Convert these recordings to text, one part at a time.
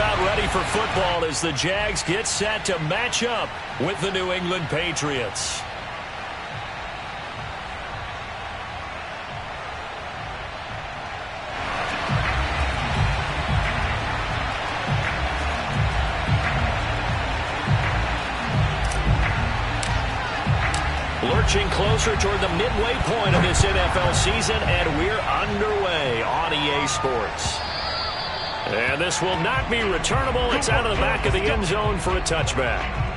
about ready for football as the Jags get set to match up with the New England Patriots. Lurching closer toward the midway point of this NFL season, and we're underway on EA Sports. And this will not be returnable. It's out of the back of the end zone for a touchback.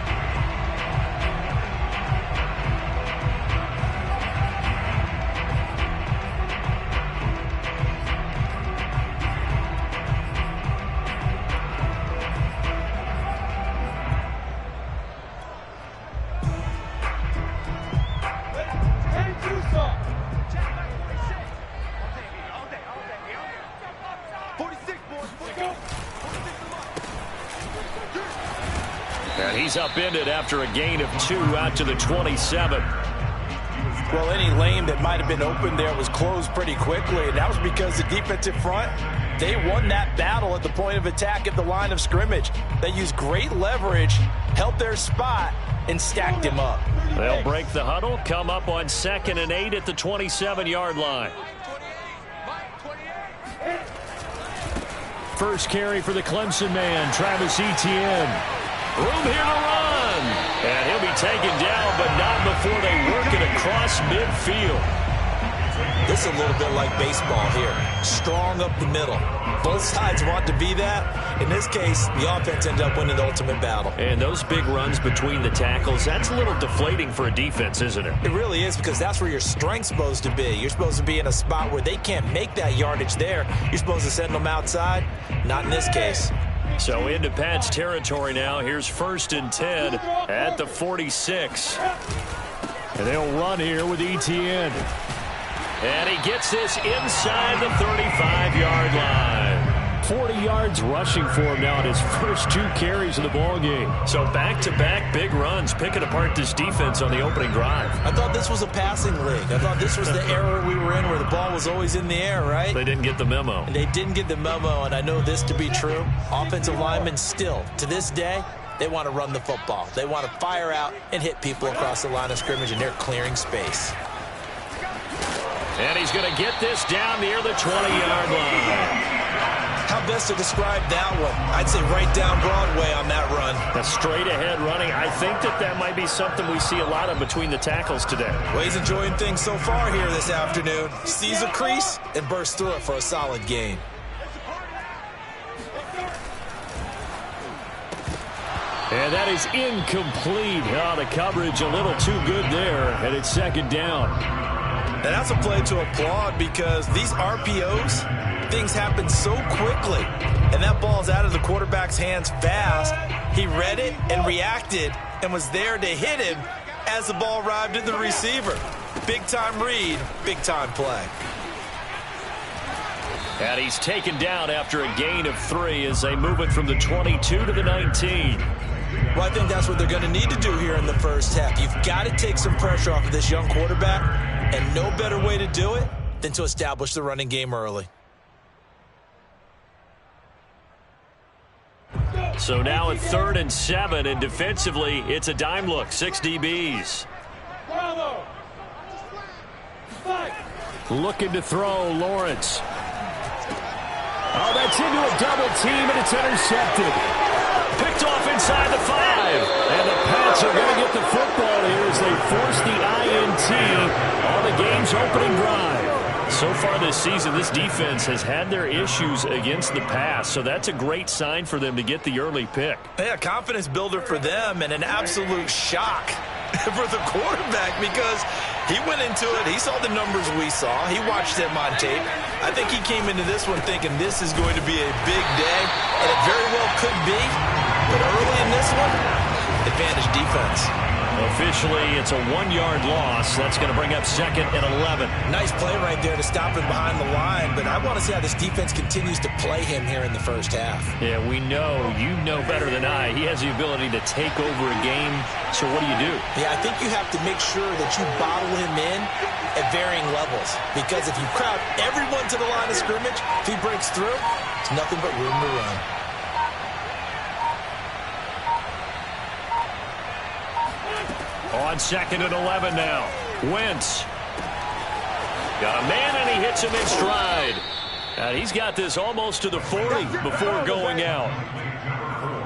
And he's upended after a gain of 2 out to the 27. Well, any lane that might have been open there was closed pretty quickly, and that was because the defensive front, they won that battle at the point of attack at the line of scrimmage. They used great leverage, held their spot, and stacked him up. They'll break the huddle, come up on 2nd and 8 at the 27-yard line. First carry for the Clemson man, Travis Etienne. Room here to run. And he'll be taken down, but not before they work it across midfield. This is a little bit like baseball here. Strong up the middle. Both sides want to be that. In this case, the offense ended up winning the ultimate battle. And those big runs between the tackles, that's a little deflating for a defense, isn't it? It really is, because that's where your strength's supposed to be. You're supposed to be in a spot where they can't make that yardage there. You're supposed to send them outside. Not in this case. So into Pat's territory now. Here's 1st and 10 at the 46. And they'll run here with Etienne. And he gets this inside the 35-yard line. 40 yards rushing for him now in his first 2 carries of the ballgame. So back-to-back big runs, picking apart this defense on the opening drive. I thought this was a passing league. I thought this was the era we were in where the ball was always in the air, right? They didn't get the memo. And they didn't get the memo, and I know this to be true. Offensive linemen still, to this day, they want to run the football. They want to fire out and hit people across the line of scrimmage, and they're clearing space. And he's going to get this down near the 20-yard line. How best to describe that one? I'd say right down Broadway on that run. A straight-ahead running. I think that might be something we see a lot of between the tackles today. Well, he's enjoying things so far here this afternoon. Sees a crease and bursts through it for a solid gain. And that is incomplete. The coverage a little too good there, and it's 2nd down. And that's a play to applaud, because these RPOs, things happen so quickly. And that ball's out of the quarterback's hands fast. He read it and reacted and was there to hit him as the ball arrived at the receiver. Big-time read, big-time play. And he's taken down after a gain of 3 as they move it from the 22 to the 19. Well, I think that's what they're going to need to do here in the first half. You've got to take some pressure off of this young quarterback. And no better way to do it than to establish the running game early. So now at 3rd and 7, and defensively, it's a dime look. 6 DBs. Looking to throw, Lawrence. Oh, that's into a double team, and it's intercepted. Picked off inside the 5. And the Pats are going to get the football here as they force the INT on the game's opening drive. So far this season, this defense has had their issues against the pass, so that's a great sign for them to get the early pick. Yeah, confidence builder for them, and an absolute shock for the quarterback, because he went into it, he saw the numbers we saw, he watched them on tape. I think he came into this one thinking this is going to be a big day, and it very well could be, but early in this one, advantage defense. Officially, it's a 1-yard loss. That's going to bring up 2nd and 11. Nice play right there to stop him behind the line, but I want to see how this defense continues to play him here in the first half. Yeah, we know, you know better than I, he has the ability to take over a game, so what do you do? Yeah, I think you have to make sure that you bottle him in at varying levels, because if you crowd everyone to the line of scrimmage, if he breaks through, it's nothing but room to run. On 2nd and 11 now. Wentz. Got a man, and he hits him in stride. And he's got this almost to the 40 before going out.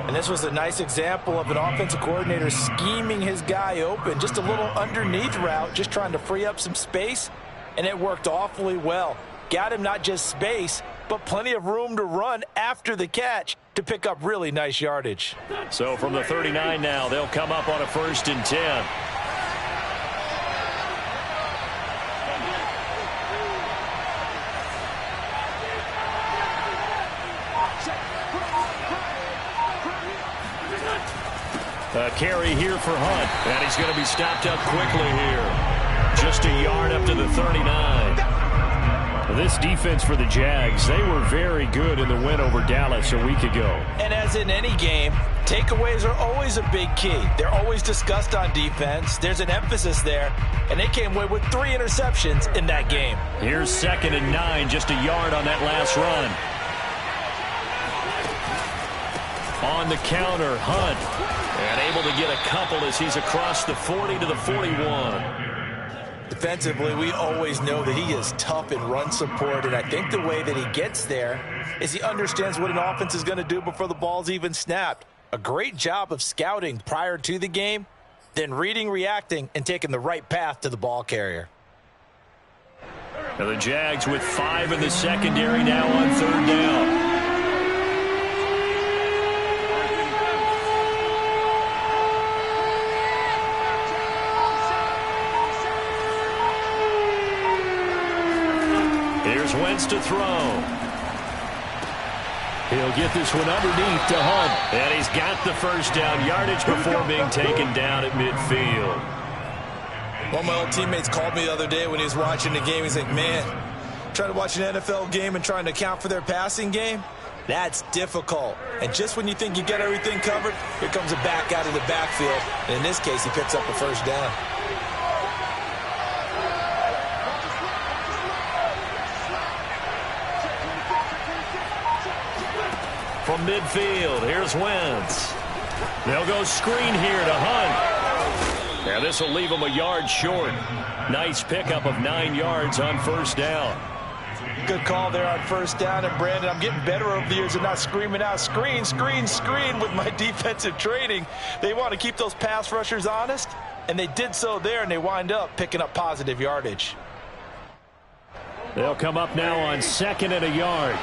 And this was a nice example of an offensive coordinator scheming his guy open. Just a little underneath route, just trying to free up some space. And it worked awfully well. Got him not just space, but plenty of room to run after the catch to pick up really nice yardage. So from the 39 now, they'll come up on a 1st and 10. A carry here for Hunt, and he's going to be stopped up quickly here. Just a yard up to the 39. This defense for the Jags, they were very good in the win over Dallas a week ago. And as in any game, takeaways are always a big key. They're always discussed on defense. There's an emphasis there, and they came away with 3 interceptions in that game. Here's 2nd and 9, just a yard on that last run. On the counter, Hunt. And able to get a couple as he's across the 40 to the 41. Defensively, we always know that he is tough in run support, and I think the way that he gets there is he understands what an offense is going to do before the ball's even snapped. A great job of scouting prior to the game, then reading, reacting, and taking the right path to the ball carrier. Now the Jags with 5 in the secondary now on 3rd down. Here's Wentz to throw. He'll get this one underneath to Hunt. And he's got the 1st down yardage before being taken down at midfield. One of my old teammates called me the other day when he was watching the game. He's like, man, trying to watch an NFL game and trying to account for their passing game, that's difficult. And just when you think you get everything covered, here comes a back out of the backfield. And in this case, he picks up a 1st down. From midfield, here's Wentz. They'll go screen here to Hunt. Now this will leave him a yard short. Nice pickup of 9 yards on 1st down. Good call there on 1st down. And Brandon, I'm getting better over the years and not screaming out, screen, screen, screen with my defensive training. They want to keep those pass rushers honest, and they did so there, and they wind up picking up positive yardage. They'll come up now on 2nd and a yard.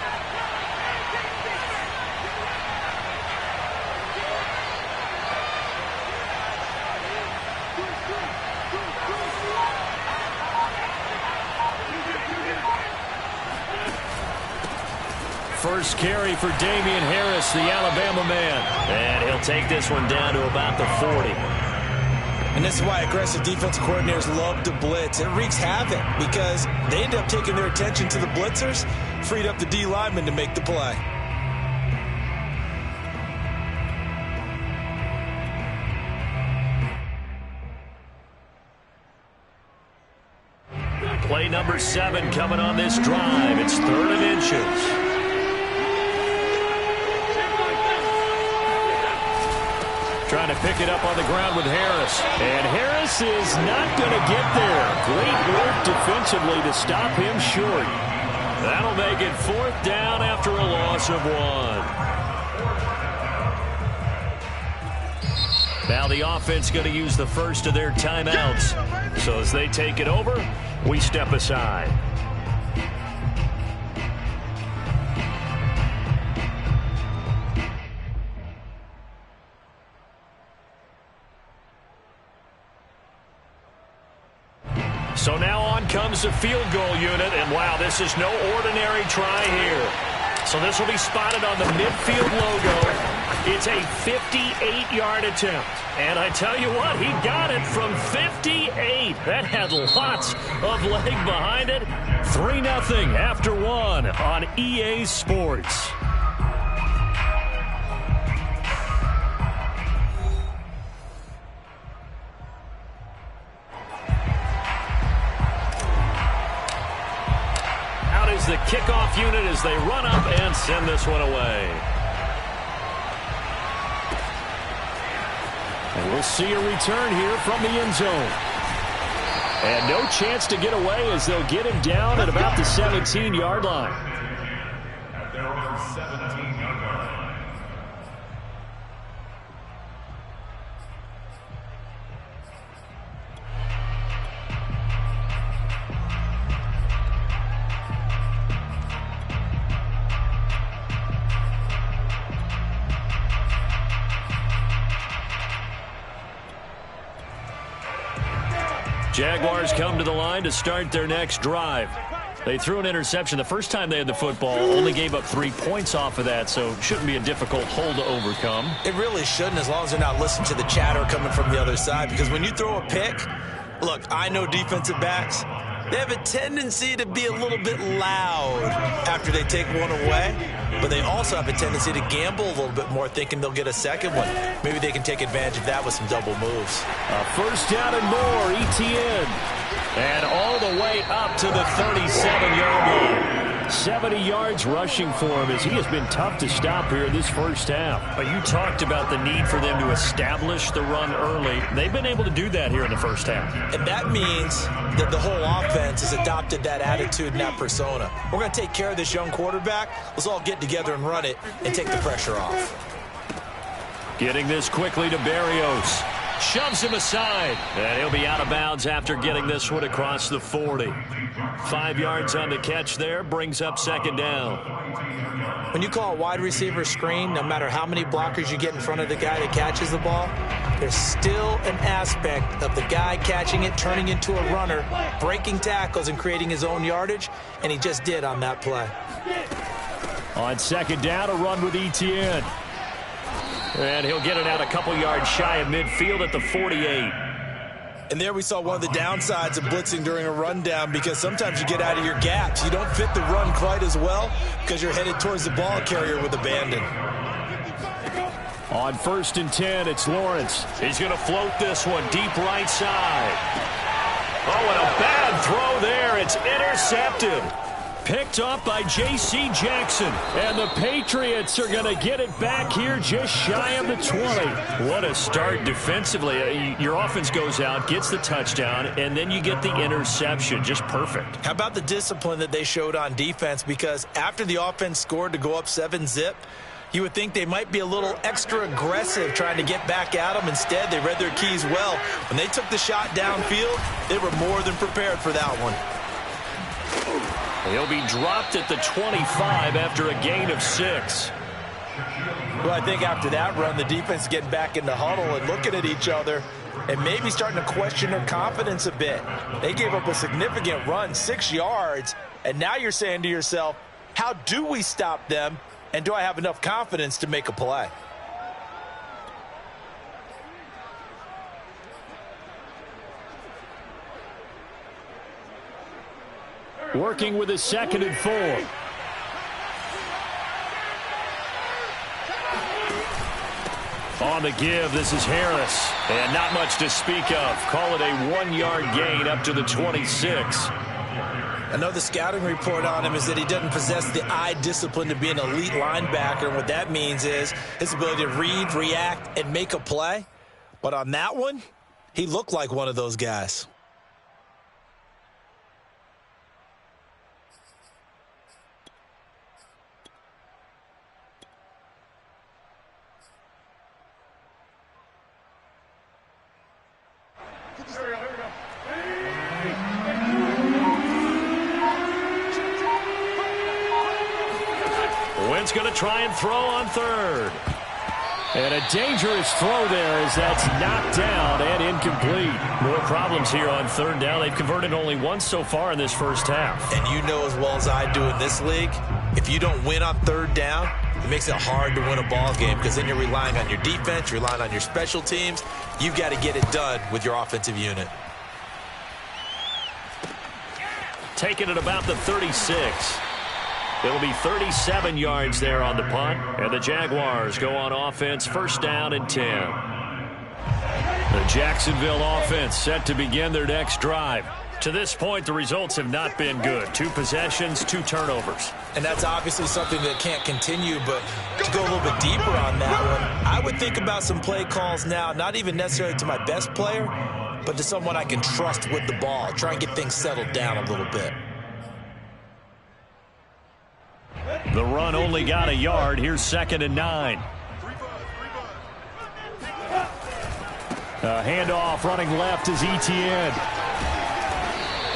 First carry for Damian Harris, the Alabama man. And he'll take this one down to about the 40. And this is why aggressive defensive coordinators love to blitz. It wreaks havoc because they end up taking their attention to the blitzers, freed up the D lineman to make the play. Play number 7 coming on this drive. It's 3rd and inches. Trying to pick it up on the ground with Harris. And Harris is not going to get there. Great work defensively to stop him short. That'll make it 4th down after a loss of 1. Now the offense going to use the first of their timeouts. So as they take it over, we step aside. So now on comes the field goal unit, and wow, this is no ordinary try here. So this will be spotted on the midfield logo. It's a 58-yard attempt. And I tell you what, he got it from 58. That had lots of leg behind it. 3-0 after 1 on EA Sports. The kickoff unit as they run up and send this one away. We'll see a return here from the end zone. And no chance to get away as they'll get him down at about the 17-yard line. Jaguars come to the line to start their next drive. They threw an interception the first time they had the football, only gave up 3 points off of that, so shouldn't be a difficult hole to overcome. It really shouldn't, as long as they're not listening to the chatter coming from the other side, because when you throw a pick, look, I know defensive backs, they have a tendency to be a little bit loud after they take one away, but they also have a tendency to gamble a little bit more, thinking they'll get a second one. Maybe they can take advantage of that with some double moves. First down and more, ETN. And all the way up to the 37-yard line. 70 yards rushing for him as he has been tough to stop here in this first half. But you talked about the need for them to establish the run early. They've been able to do that here in the first half. And that means that the whole offense has adopted that attitude and that persona. We're going to take care of this young quarterback. Let's all get together and run it and take the pressure off. Getting this quickly to Berrios. Shoves him aside, and he'll be out of bounds after getting this one across the 40. 5 yards on the catch there, brings up second down. When you call a wide receiver screen, no matter how many blockers you get in front of the guy that catches the ball, there's still an aspect of the guy catching it, turning into a runner, breaking tackles and creating his own yardage, and he just did on that play. On second down, a run with ETN. And he'll get it out a couple yards shy of midfield at the 48. And there we saw one of the downsides of blitzing during a rundown, because sometimes you get out of your gaps. You don't fit the run quite as well because you're headed towards the ball carrier with abandon. On 1st and 10, it's Lawrence. He's going to float this one deep right side. Oh, and a bad throw there. It's intercepted. Picked off by J.C. Jackson. And the Patriots are going to get it back here just shy of the 20. What a start defensively. Your offense goes out, gets the touchdown, and then you get the interception. Just perfect. How about the discipline that they showed on defense? Because after the offense scored to go up 7-zip, you would think they might be a little extra aggressive trying to get back at them. Instead, they read their keys well. When they took the shot downfield, they were more than prepared for that one. He'll be dropped at the 25 after a gain of 6. Well, I think after that run, the defense is getting back in the huddle and looking at each other and maybe starting to question their confidence a bit. They gave up a significant run, 6 yards, and now you're saying to yourself, how do we stop them, and do I have enough confidence to make a play? Working with a 2nd and 4. On the give, this is Harris. And not much to speak of. Call it a 1-yard gain up to the 26. I know the scouting report on him is that he doesn't possess the eye discipline to be an elite linebacker. And what that means is his ability to read, react, and make a play. But on that one, he looked like one of those guys. Wentz going to try and throw on 3rd. And a dangerous throw there as that's knocked down and incomplete. More problems here on 3rd down. They've converted only once so far in this first half. And you know as well as I do in this league, if you don't win on 3rd down, it makes it hard to win a ball game because then you're relying on your defense, you're relying on your special teams. You've got to get it done with your offensive unit. Taking it about the 36. It'll be 37 yards there on the punt, and the Jaguars go on offense, 1st down and 10. The Jacksonville offense set to begin their next drive. To this point, the results have not been good. 2 possessions, 2 turnovers. And that's obviously something that can't continue, but to go a little bit deeper on that one, I would think about some play calls now, not even necessarily to my best player, but to someone I can trust with the ball. Try and get things settled down a little bit. The run only got a yard. Here's 2nd and 9. Handoff running left is Etienne.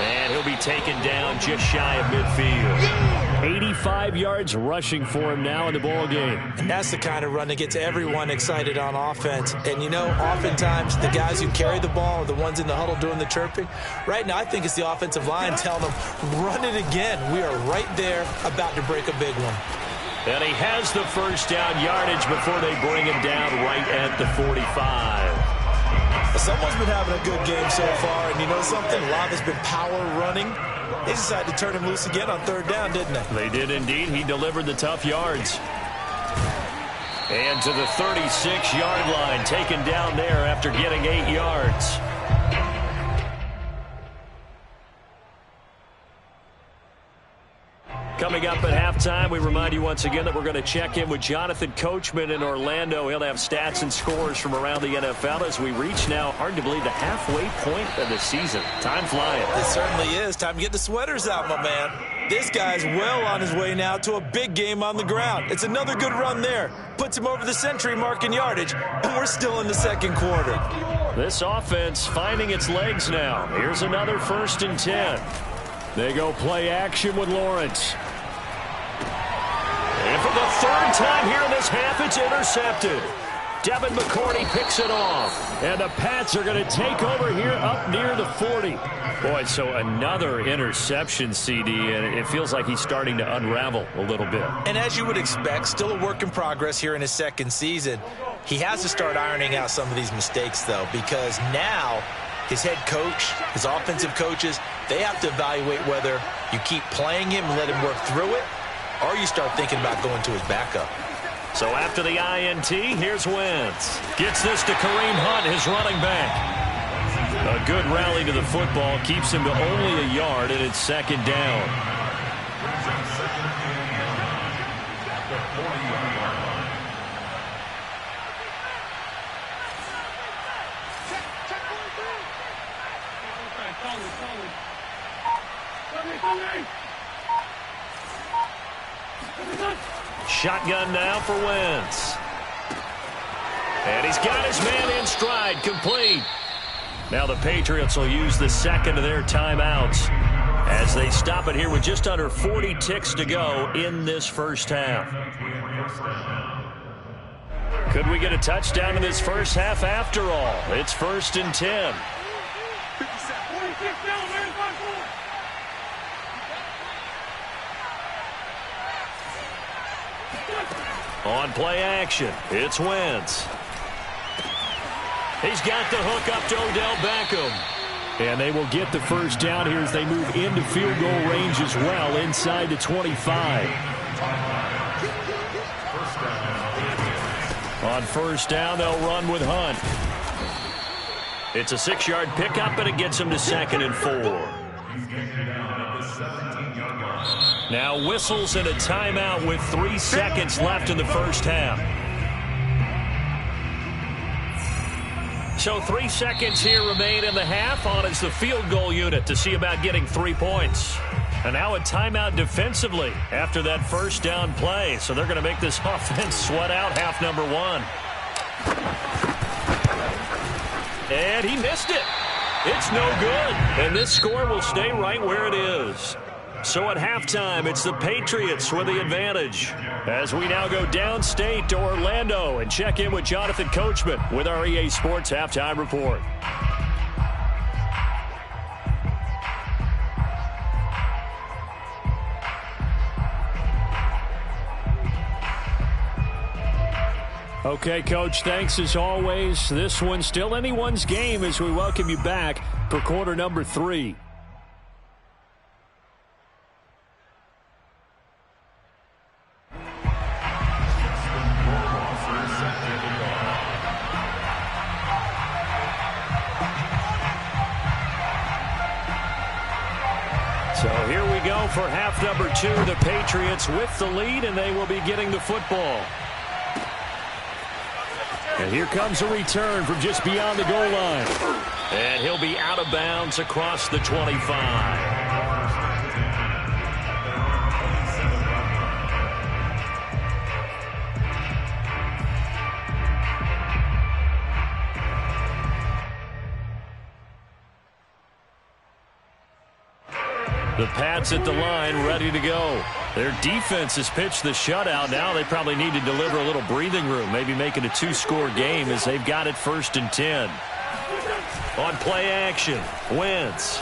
And he'll be taken down just shy of midfield. 85 yards rushing for him now in the ball game. And that's the kind of run that gets everyone excited on offense. And, you know, oftentimes the guys who carry the ball are the ones in the huddle doing the chirping. Right now, I think it's the offensive line telling them, run it again. We are right there about to break a big one. And he has the first down yardage before they bring him down right at the 45. Someone's been having a good game so far, and you know something? A lot has been power running. They decided to turn him loose again on 3rd down, didn't they? They did indeed. He delivered the tough yards. And to the 36-yard line, taken down there after getting 8 yards. Coming up at halftime, we remind you once again that we're going to check in with Jonathan Coachman in Orlando. He'll have stats and scores from around the NFL as we reach now, hard to believe, the halfway point of the season. Time flying. It certainly is. Time to get the sweaters out, my man. This guy's well on his way now to a big game on the ground. It's another good run there. Puts him over the century mark in yardage, and we're still in the 2nd quarter. This offense finding its legs now. Here's another 1st and 10. They go play action with Lawrence. And for the 3rd time here in this half, it's intercepted. Devin McCourty picks it off. And the Pats are going to take over here up near the 40. Boy, so another interception, CD, and it feels like he's starting to unravel a little bit. And as you would expect, still a work in progress here in his 2nd season. He has to start ironing out some of these mistakes, though, because now his head coach, his offensive coaches, they have to evaluate whether you keep playing him and let him work through it, or you start thinking about going to his backup. So after the INT, here's Wentz. Gets this to Kareem Hunt, his running back. A good rally to the football keeps him to only a yard, and it's 2nd down. Shotgun now for Wentz. And he's got his man in stride, complete. Now the Patriots will use the 2nd of their timeouts as they stop it here with just under 40 ticks to go in this first half. Could we get a touchdown in this first half after all? It's 1st and 10. On play action, it's Wentz. He's got the hook up to Odell Beckham. And they will get the first down here as they move into field goal range as well, inside the 25. On 1st down, they'll run with Hunt. It's a 6-yard pickup, and it gets him to 2nd and 4. Now whistles and a timeout with 3 seconds left in the first half. So 3 seconds here remain in the half on as the field goal unit to see about getting 3 points. And now a timeout defensively after that first down play. So they're going to make this offense sweat out half number 1. And he missed it. It's no good. And this score will stay right where it is. So at halftime, it's the Patriots with the advantage. As we now go downstate to Orlando and check in with Jonathan Coachman with our EA Sports Halftime Report. Okay, Coach, thanks as always. This one's still anyone's game as we welcome you back for quarter number 3. So here we go for half number 2. The Patriots with the lead, and they will be getting the football. And here comes a return from just beyond the goal line. And he'll be out of bounds across the 25. The Pats at the line, ready to go. Their defense has pitched the shutout. Now they probably need to deliver a little breathing room, maybe make it a 2-score game as they've got it 1st and 10. On play action, Wentz.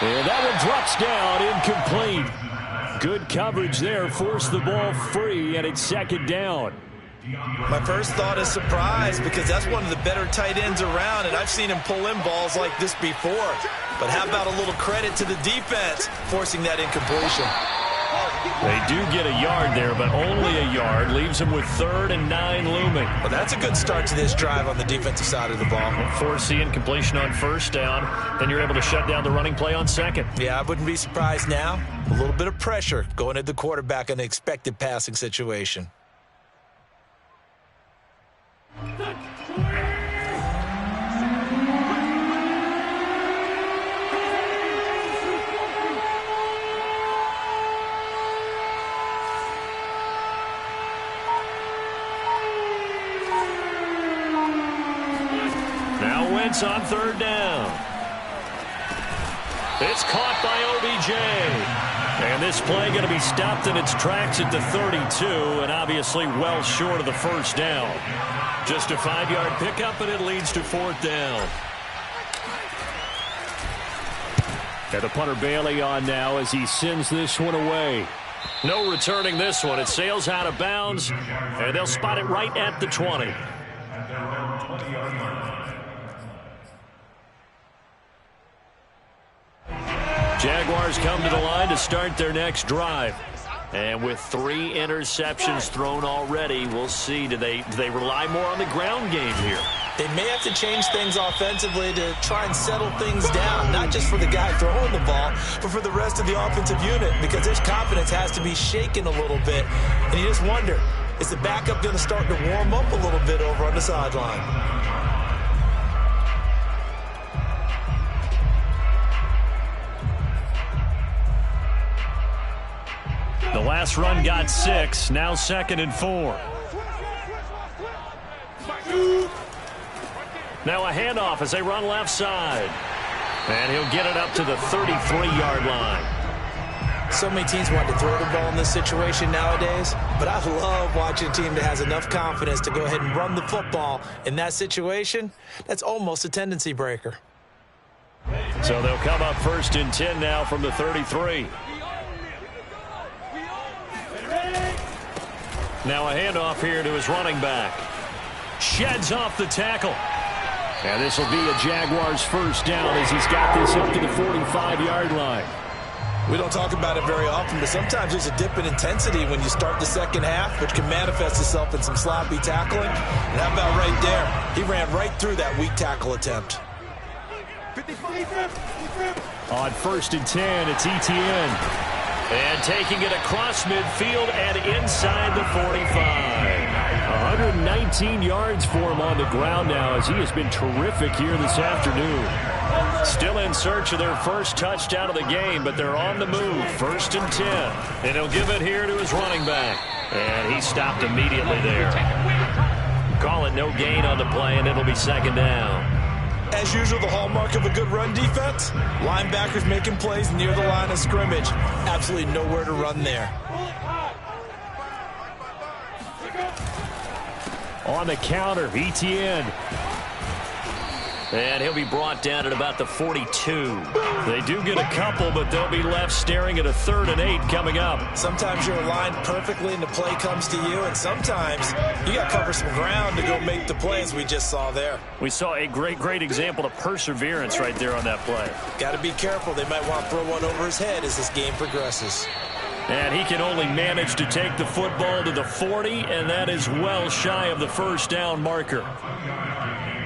And that one drops down, incomplete. Good coverage there, forced the ball free, and it's 2nd down. My first thought is surprise because that's one of the better tight ends around, and I've seen him pull in balls like this before. But how about a little credit to the defense forcing that incompletion? They do get a yard there, but only a yard. Leaves them with 3rd and 9 looming. Well, that's a good start to this drive on the defensive side of the ball. Force the incompletion on 1st down. Then you're able to shut down the running play on 2nd. Yeah, I wouldn't be surprised now. A little bit of pressure going at the quarterback in an expected passing situation. Now Wentz on 3rd down. It's caught by OBJ. And this play going to be stopped in its tracks at the 32, and obviously well short of the 1st down. Just a 5-yard pickup, and it leads to 4th down. And the punter Bailey on now as he sends this one away. No returning this one. It sails out of bounds, and they'll spot it right at the 20. Jaguars come to the line to start their next drive. And with 3 interceptions thrown already, we'll see. Do they rely more on the ground game here? They may have to change things offensively to try and settle things down, not just for the guy throwing the ball, but for the rest of the offensive unit, because his confidence has to be shaken a little bit. And you just wonder, is the backup going to start to warm up a little bit over on the sideline? The last run got 6, now 2nd and 4. Now a handoff as they run left side. And he'll get it up to the 33-yard line. So many teams want to throw the ball in this situation nowadays, but I love watching a team that has enough confidence to go ahead and run the football in that situation. That's almost a tendency breaker. So they'll come up 1st and 10 now from the 33. Now a handoff here to his running back. Sheds off the tackle. And this will be a Jaguars 1st down as he's got this up to the 45-yard line. We don't talk about it very often, but sometimes there's a dip in intensity when you start the second half, which can manifest itself in some sloppy tackling. And how about right there? He ran right through that weak tackle attempt. On 1st and 10, it's Etienne. And taking it across midfield and inside the 45. 119 yards for him on the ground now as he has been terrific here this afternoon. Still in search of their first touchdown of the game, but they're on the move. 1st and 10. And he'll give it here to his running back. And he stopped immediately there. Call it no gain on the play, and it'll be 2nd down. As usual, the hallmark of a good run defense, linebackers making plays near the line of scrimmage. Absolutely nowhere to run there. On the counter, Etienne. And he'll be brought down at about the 42. They do get a couple, but they'll be left staring at a 3rd and 8 coming up. Sometimes you're aligned perfectly and the play comes to you, and sometimes you got to cover some ground to go make the plays we just saw there. We saw a great example of perseverance right there on that play. Got to be careful. They might want to throw one over his head as this game progresses. And he can only manage to take the football to the 40, and that is well shy of the 1st down marker.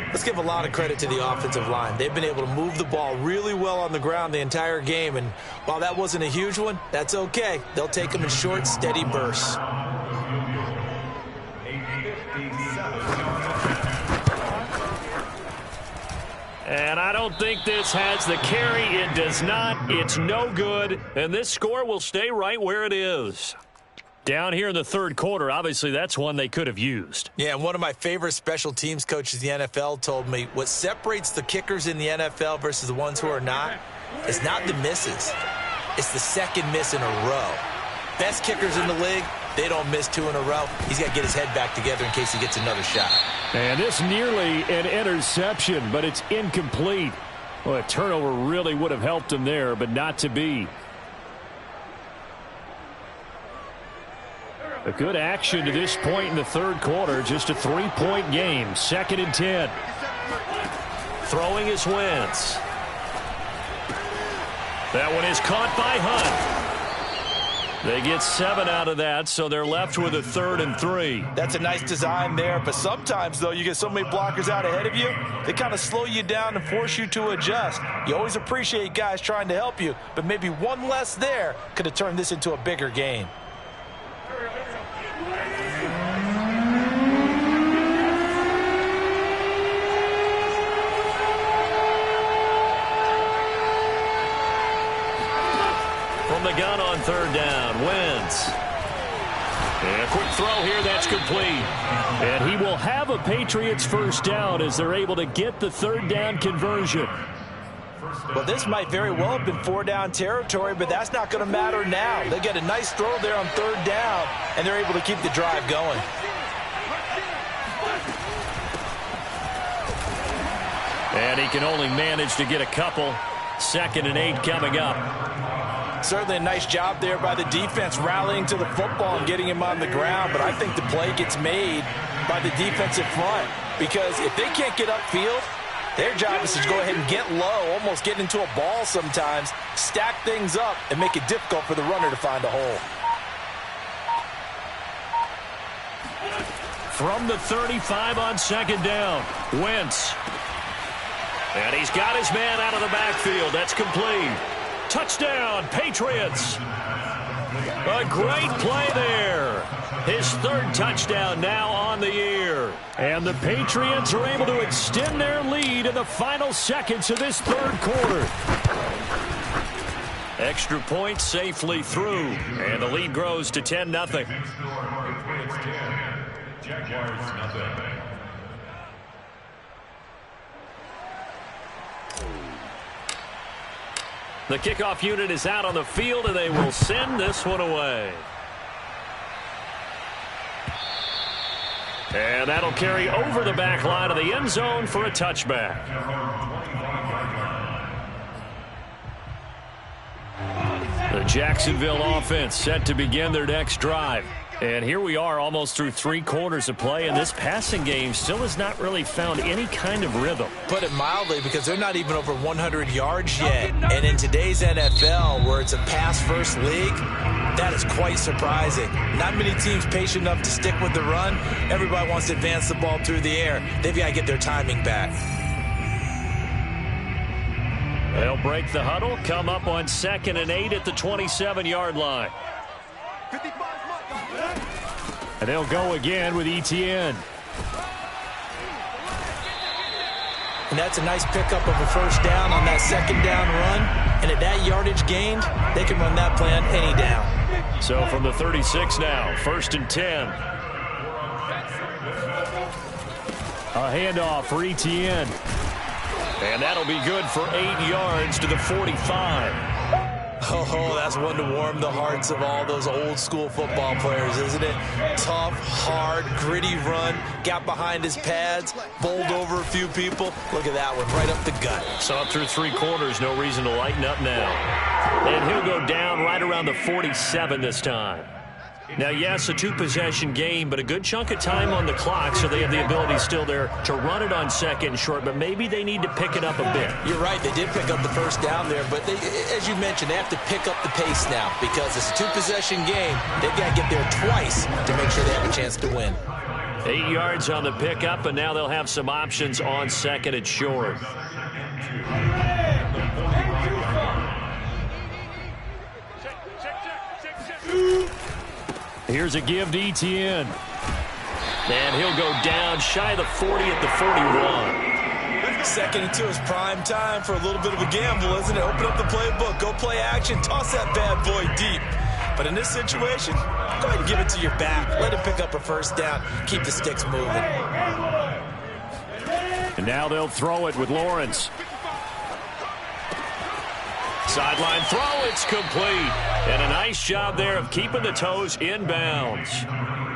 Let's give a lot of credit to the offensive line. They've been able to move the ball really well on the ground the entire game, and while that wasn't a huge one, that's okay. They'll take them in short, steady bursts. And I don't think this has the carry. It does not. It's no good. And this score will stay right where it is. Down here in the third quarter, obviously that's one they could have used. Yeah, and one of my favorite special teams coaches in the NFL told me what separates the kickers in the NFL versus the ones who are not is not the misses. It's the second miss in a row. Best kickers in the league, they don't miss two in a row. He's got to get his head back together in case he gets another shot. And this nearly an interception, but it's incomplete. Well, a turnover really would have helped him there, but not to be. A good action to this point in the third quarter. Just a 3-point game. 2nd and 10. Throwing is Wentz. That one is caught by Hunt. They get 7 out of that, so they're left with a 3rd and 3. That's a nice design there, but sometimes, though, you get so many blockers out ahead of you, they kind of slow you down and force you to adjust. You always appreciate guys trying to help you, but maybe one less there could have turned this into a bigger game. From the gun on 3rd down, Wentz. And a quick throw here, that's complete. And he will have a Patriots first down as they're able to get the 3rd down conversion. Well, this might very well have been 4-down territory, but that's not going to matter now. They get a nice throw there on 3rd down, and they're able to keep the drive going. And he can only manage to get a couple. 2nd and 8 coming up. Certainly a nice job there by the defense rallying to the football and getting him on the ground, but I think the play gets made by the defensive front because if they can't get upfield, their job is to go ahead and get low, almost get into a ball sometimes, stack things up, and make it difficult for the runner to find a hole. From the 35 on 2nd down, Wentz. And he's got his man out of the backfield. That's complete. Touchdown, Patriots. A great play there. His 3rd touchdown now on the year. And the Patriots are able to extend their lead in the final seconds of this 3rd quarter. Extra point safely through. And the lead grows to 10-0. Jaguars nothing. The kickoff unit is out on the field, and they will send this one away. And that'll carry over the back line of the end zone for a touchback. The Jacksonville offense set to begin their next drive. And here we are almost through 3 quarters of play, and this passing game still has not really found any kind of rhythm. Put it mildly, because they're not even over 100 yards yet. And in today's NFL, where it's a pass-first league, that is quite surprising. Not many teams patient enough to stick with the run. Everybody wants to advance the ball through the air. They've got to get their timing back. They'll break the huddle, come up on 2nd and 8 at the 27-yard line. And they'll go again with Etienne. And that's a nice pickup of a first down on that 2nd down run. And at that yardage gained, they can run that play on any down. So from the 36 now, 1st and 10. A handoff for Etienne. And that'll be good for 8 yards to the 45. Oh, that's one to warm the hearts of all those old school football players, isn't it? Tough, hard, gritty run, got behind his pads, bowled over a few people. Look at that one, right up the gut. So up through 3 quarters, no reason to lighten up now. And he'll go down right around the 47 this time. Now, yes, a 2-possession game, but a good chunk of time on the clock, so they have the ability still there to run it on 2nd and short, but maybe they need to pick it up a bit. You're right, they did pick up the first down there, but they, as you mentioned, they have to pick up the pace now because it's a 2-possession game. They've got to get there twice to make sure they have a chance to win. 8 yards on the pickup, and now they'll have some options on 2nd and short. Here's a give to Etienne. And he'll go down shy of the 40 at the 41. Second into his prime time for a little bit of a gamble, isn't it? Open up the playbook, go play action, toss that bad boy deep. But in this situation, go ahead and give it to your back. Let him pick up a first down. Keep the sticks moving. And now they'll throw it with Lawrence. Sideline throw, it's complete. And a nice job there of keeping the toes inbounds.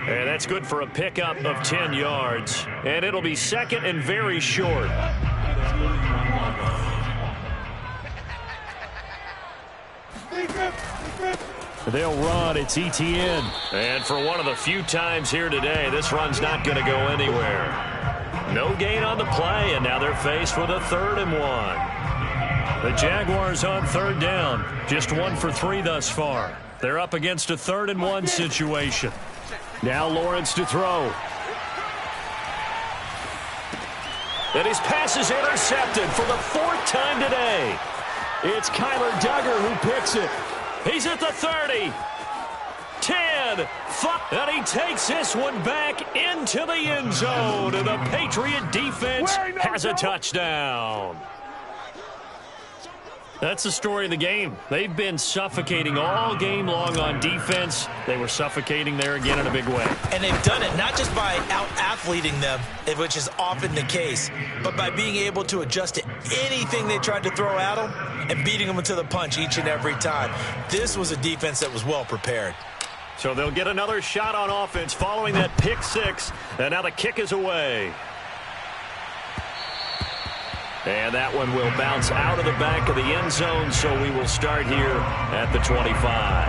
And that's good for a pickup of 10 yards. And it'll be second and very short. They'll run. It's Etienne. And for one of the few times here today, this run's not going to go anywhere. No gain on the play, and now they're faced with a 3rd and 1. The Jaguars on 3rd down. Just 1 for 3 thus far. They're up against a 3rd and 1 situation. Now Lawrence to throw. And his pass is intercepted for the 4th time today. It's Kyler Duggar who picks it. He's at the 30. 10. 5. And he takes this one back into the end zone. And the Patriot defense has a touchdown. That's the story of the game. They've been suffocating all game long on defense. They were suffocating there again in a big way. And they've done it not just by out-athleting them, which is often the case, but by being able to adjust to anything they tried to throw at them and beating them to the punch each and every time. This was a defense that was well prepared. So they'll get another shot on offense following that pick 6. And now the kick is away. And that one will bounce out of the back of the end zone, so we will start here at the 25.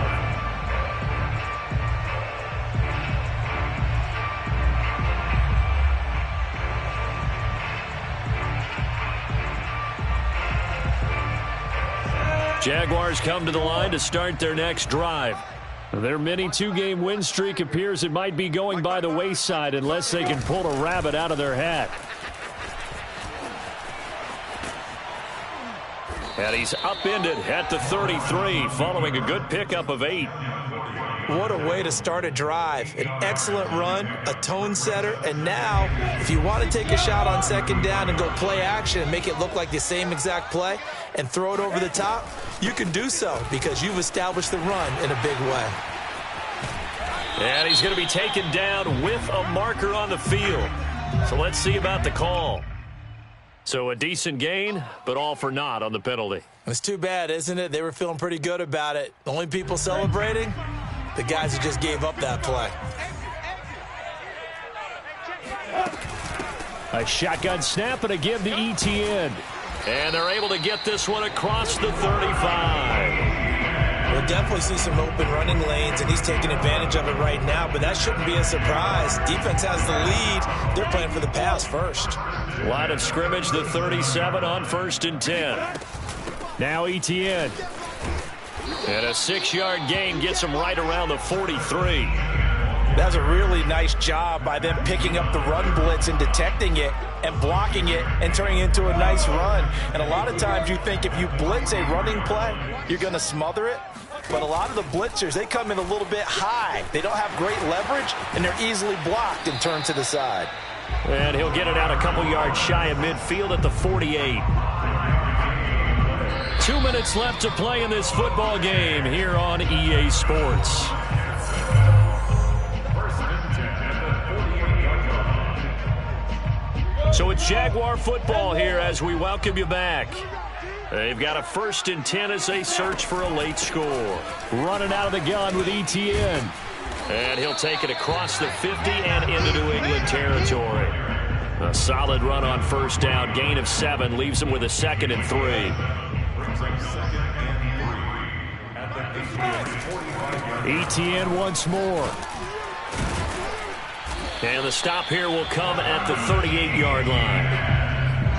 Jaguars come to the line to start their next drive. Their mini 2-game win streak appears it might be going by the wayside unless they can pull a rabbit out of their hat. And he's upended at the 33 following a good pickup of 8. What a way to start a drive. An excellent run, a tone setter, and now if you want to take a shot on 2nd down and go play action and make it look like the same exact play and throw it over the top, you can do so because you've established the run in a big way. And he's going to be taken down with a marker on the field. So let's see about the call. So a decent gain, but all for naught on the penalty. It's too bad, isn't it? They were feeling pretty good about it. The only people celebrating, the guys who just gave up that play. A shotgun snap and a give to Etienne. And they're able to get this one across the 35. We'll definitely see some open running lanes, and he's taking advantage of it right now, but that shouldn't be a surprise. Defense has the lead. They're playing for the pass first. Line of scrimmage, the 37 on 1st and 10. Now Etienne. And a 6-yard gain gets him right around the 43. That's a really nice job by them picking up the run blitz and detecting it and blocking it and turning it into a nice run. And a lot of times you think if you blitz a running play, you're going to smother it. But a lot of the blitzers, they come in a little bit high. They don't have great leverage, and they're easily blocked and turned to the side. And he'll get it out a couple yards shy of midfield at the 48. 2 minutes left to play in this football game here on EA Sports. So it's Jaguar football here as we welcome you back. They've got a 1st and 10 as they search for a late score. Running out of the gun with Etienne. And he'll take it across the 50 and into New England territory. A solid run on 1st down. Gain of 7 leaves him with a 2nd and 3. Etienne once more. And the stop here will come at the 38-yard line.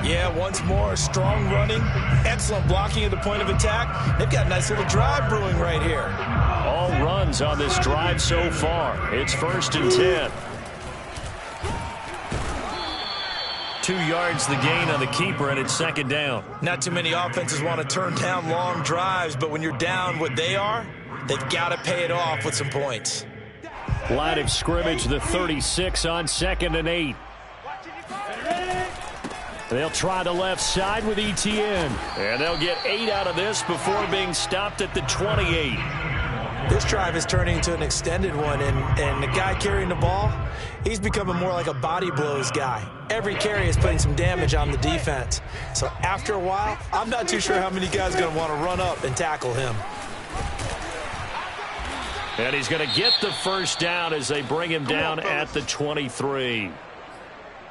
Yeah, once more, strong running, excellent blocking at the point of attack. They've got a nice little drive brewing right here. All runs on this drive so far. It's 1st and 10. 2 yards the gain on the keeper, and it's 2nd down. Not too many offenses want to turn down long drives, but when you're down what they are, they've got to pay it off with some points. Line of scrimmage, the 36 on 2nd and 8. They'll try the left side with Etienne. And they'll get 8 out of this before being stopped at the 28. This drive is turning into an extended one, and the guy carrying the ball, he's becoming more like a body blows guy. Every carry is putting some damage on the defense. So after a while, I'm not too sure how many guys are going to want to run up and tackle him. And he's going to get the first down as they bring him down at the 23.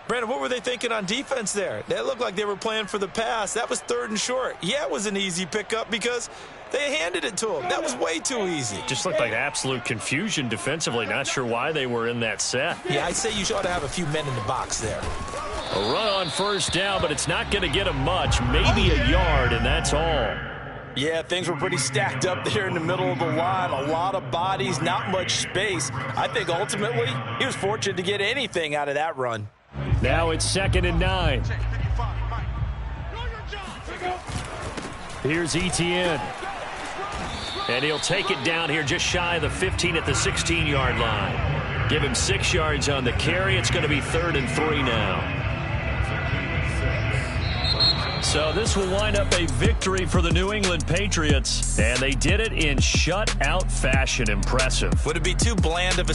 Brandon, what were they thinking on defense there? That looked like they were playing for the pass. That was 3rd and short. Yeah, it was an easy pickup because they handed it to him. That was way too easy. Just looked like absolute confusion defensively. Not sure why they were in that set. Yeah, I'd say you ought to have a few men in the box there. A run on first down, but it's not going to get him much. Maybe a yard, and that's all. Yeah, things were pretty stacked up there in the middle of the line. A lot of bodies, not much space. I think ultimately he was fortunate to get anything out of that run. Now it's 2nd and 9. Here's Etienne. And he'll take it down here just shy of the 15 at the 16-yard line. Give him 6 yards on the carry. It's going to be 3rd and 3 now. So this will wind up a victory for the New England Patriots. And they did it in shutout fashion. Impressive. Would it be too bland of a